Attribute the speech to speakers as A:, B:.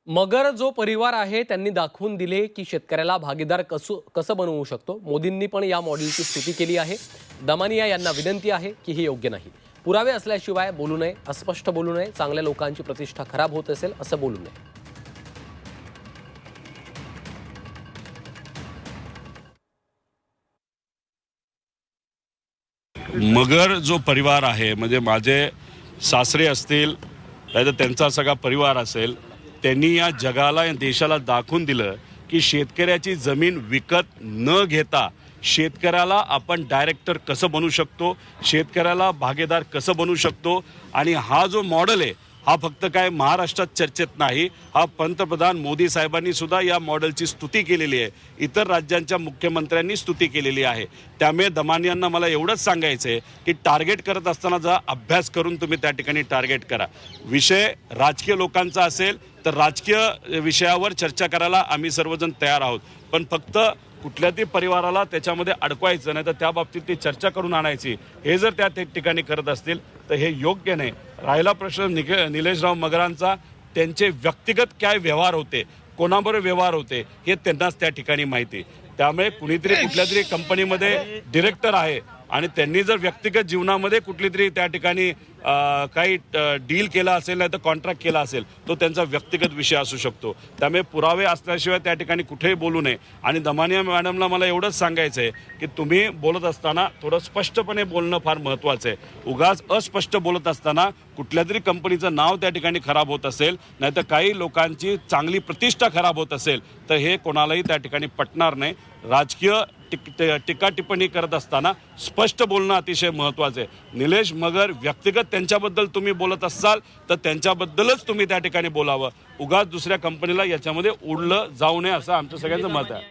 A: मगर जो परिवार आहे त्यांनी दाखवून दिले की शेतकऱ्याला भागीदार कसं बनवू शकतो। मोदींनी पण या मॉडेलची स्तुती केली आहे। दमानिया यांना विनंती आहे की हे योग्य नाही, पुरावे असल्याशिवाय बोलू नये, अस्पष्ट बोलू नये, चांगल्या लोकांची प्रतिष्ठा खराब होत असेल असं बोलू नये।
B: मगर जो परिवार आहे म्हणजे माझे सासरे असतील नाहीतर त्यांचा सगळा परिवार असेल, त्यांनी या जगाला या देशाला दाखवून दिलं की शेतकऱ्याची जमीन विकत न घेता शेतकऱ्याला आपण डायरेक्टर कसं बनवू शकतो, शेतकऱ्याला भागीदार कसं बनवू शकतो। आणि हा जो मॉडेल आहे हा फक्त काय महाराष्ट्रात चर्चेत नाही, हा पंतप्रधान मोदी साहेबांनी सुद्धा या मॉडेलची स्तुती केलेली आहे, इतर राज्यांच्या मुख्यमंत्र्यांनी स्तुती केलेली आहे। त्यामुळे दमानियांना मला एवढंच सांगायचं आहे की टार्गेट करत असताना जरा अभ्यास करून तुम्ही त्या ठिकाणी टार्गेट करा। विषय राजकीय लोकांचा असेल तर राजकीय विषयावर चर्चा करायला आम्ही सर्वजण तयार आहोत, पण फक्त कुठल्याही परिवाराला त्याच्यामध्ये अडकवायचं नाही तर त्या बाबतीत ती चर्चा करून आणायची, हे जर त्या ठिकाणी करत असतील तर हे योग्य नाही। राहिला प्रश्न निलेशराव मगरांचा, त्यांचे व्यक्तिगत काय व्यवहार होते, कोणाबरोबर व्यवहार होते हे त्यांनाच त्या ठिकाणी माहिती। त्यामुळे कुणीतरी कुठल्या तरी कंपनीमध्ये डिरेक्टर आहे आणि त्यांनी जर व्यक्तिगत जीवनामध्ये कुठली तरी त्या ठिकाणी काही डील केला असेल नाही तर कॉन्ट्रॅक्ट केला असेल तो त्यांचा व्यक्तिगत विषय असू शकतो। त्यामुळे पुरावे असल्याशिवाय त्या ठिकाणी कुठेही बोलू नये। आणि दमानिया मॅडमला मला एवढंच सांगायचं आहे की तुम्ही बोलत असताना थोडं स्पष्टपणे बोलणं फार महत्त्वाचं आहे। उगाच अस्पष्ट बोलत असताना कुठल्या तरी कंपनीचं नाव त्या ठिकाणी खराब होत असेल नाहीतर काही लोकांची चांगली प्रतिष्ठा खराब होत असेल तर हे कोणालाही त्या ठिकाणी पटणार नाही। राजकीय टीका टिप्पणी करत असताना स्पष्ट बोलणं अतिशय महत्त्वाचं आहे। निलेश मगर व्यक्तिगत त्यांच्याबद्दल तुम्ही बोलत असाल तर त्यांच्याबद्दलच तुम्ही त्या ठिकाणी बोलावं, उगाच दुसऱ्या कंपनीला याच्यामध्ये उडलं जाऊ नये असं आमचं सगळ्यांचं मत आहे।